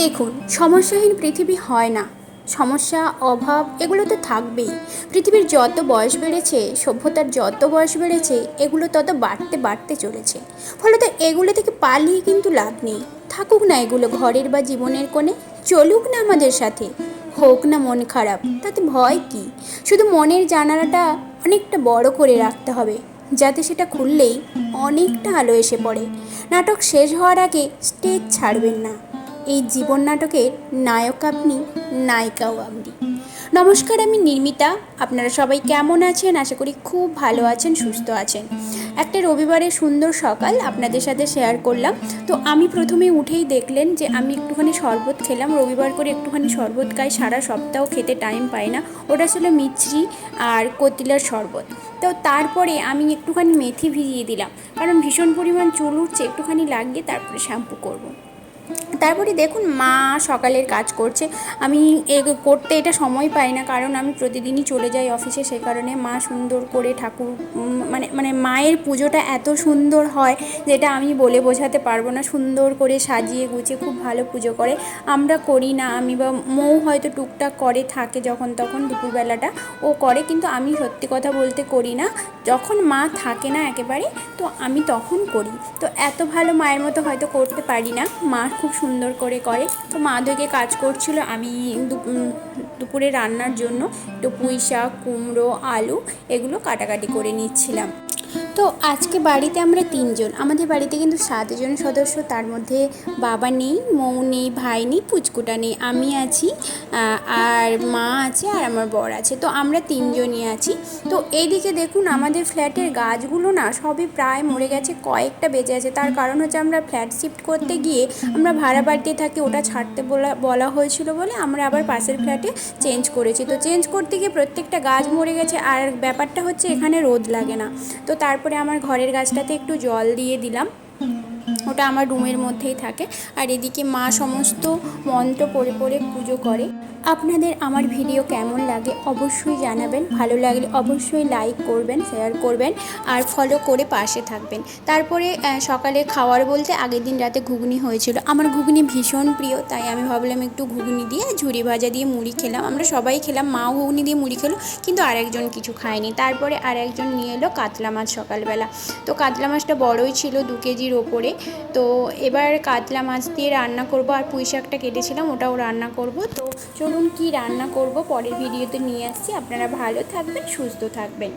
দেখুন, সমস্যাহীন পৃথিবী হয় না। সমস্যা, অভাব এগুলো তো থাকবেই। পৃথিবীর যত বয়স বেড়েছে, সভ্যতার যত বয়স বেড়েছে, এগুলো তত বাড়তে বাড়তে চলেছে। ফলত এগুলো থেকে পালিয়ে কিন্তু লাভ নেই। থাকুক না এগুলো ঘরের বা জীবনের কোণে, চলুক না আমাদের সাথে। হোক না মন খারাপ, তাতে ভয় কী? শুধু মনের জানালাটা অনেকটা বড় করে রাখতে হবে, যাতে সেটা খুললেই অনেকটা আলো এসে পড়ে। নাটক শেষ হওয়ার আগে স্টেজ ছাড়বেন না। এই জীবন নাটকের নায়ক আপনি, নায়িকাও আপনি। নমস্কার, আমি নির্মিতা। আপনারা সবাই কেমন আছেন? আশা করি খুব ভালো আছেন, সুস্থ আছেন। একটা রবিবারের সুন্দর সকাল আপনাদের সাথে শেয়ার করলাম। তো আমি প্রথমে উঠেই দেখলেন যে আমি একটুখানি শরবত খেলাম। রবিবার করে একটুখানি শরবত খাই, সারা সপ্তাহ খেতে টাইম পাই না। ওটা ছিল মিছরি আর কতিলার শরবত। তো তারপরে আমি একটুখানি মেথি ভিজিয়ে দিলাম, কারণ ভীষণ পরিমাণ চুল উঠছে, একটুখানি লাগিয়ে তারপরে শ্যাম্পু করব। তারপরে দেখুন মা সকালের কাজ করছে। আমি করতে এটা সময় পাই না, কারণ আমি প্রতিদিনই চলে যাই অফিসে। সেই কারণে মা সুন্দর করে ঠাকুর মানে মায়ের পুজোটা এত সুন্দর হয় যেটা আমি বলে বোঝাতে পারবো না। সুন্দর করে সাজিয়ে গুছিয়ে খুব ভালো পুজো করে। আমরা করি না, আমি বা মৌ হয়তো টুকটাক করে থাকে যখন তখন দুপুরবেলাটা ও করে, কিন্তু আমি সত্যি কথা বলতে করি না। যখন মা থাকে না একেবারে, তো আমি তখন করি। তো এত ভালো মায়ের মতো হয়তো করতে পারি না, মা খুব সুন্দর করে করে। তো মা দিকে কাজ করছিল, আমি দুপুরে রান্নার জন্য একটু পুঁই শাক, কুমড়ো, আলু এগুলো কাটাকাটি করে নিচ্ছিলাম। তো আজকে বাড়িতে আমরা 3জন। আমাদের বাড়িতে কিন্তু 7জন সদস্য। তার মধ্যে বাবা নেই, মৌ নেই, ভাই নেই, পুচকুটা নেই, আমি আছি, আর মা আছে, আর আমার বর আছে। তো আমরা 3জনই আছি। তো এইদিকে দেখুন আমাদের ফ্ল্যাটের গাছগুলো না সবই প্রায় মরে গেছে, কয়েকটা বেঁচে আছে। তার কারণ হচ্ছে আমরা ফ্ল্যাট শিফট করতে গিয়ে আমরা ভাড়া বাড়িতে থাকি, ওটা ছাড়তে বলা হয়েছিল বলে আমরা আবার পাশের ফ্ল্যাটে চেঞ্জ করেছি। তো চেঞ্জ করতে গিয়ে প্রত্যেকটা গাছ মরে গেছে। আর ব্যাপারটা হচ্ছে এখানে রোদ লাগে না। তো তারপরে আমার ঘরের গাছটাতে একটু জল দিয়ে দিলাম, ওটা আমার রুমের মধ্যেই থাকে। আর এদিকে মা সমস্ত মন্ত্র পড়ে পড়ে পুজো করে। আপনাদের আমার ভিডিও কেমন লাগে অবশ্যই জানাবেন। ভালো লাগলে অবশ্যই লাইক করবেন, শেয়ার করবেন, আর ফলো করে পাশে থাকবেন। তারপরে সকালে খাওয়ার বলতে আগের দিন রাতে ঘুগনি হয়েছিল। আমার ঘুগনি ভীষণ প্রিয়, তাই আমি ভাবলাম একটু ঘুগনি দিয়ে ঝুরি ভাজা দিয়ে মুড়ি খেলাম। আমরা সবাই খেলাম, মাও ঘুগনি দিয়ে মুড়ি খেলো, কিন্তু আরেকজন কিছু খায়নি। তারপরে আরেকজন নিয়ে এলো কাতলা মাছ সকালবেলা। তো কাতলা মাছটা বড়ই ছিল, 2 কেজির ওপরে। তো এবার কাতলা মাছ দিয়ে রান্না করব, আর পুঁই শাকটা কেটেছিলাম ওটাও রান্না করব। তো চলুন কি রান্না করব পরের ভিডিওতে নিয়ে আসছি। আপনারা ভালো থাকবেন, সুস্থ থাকবেন।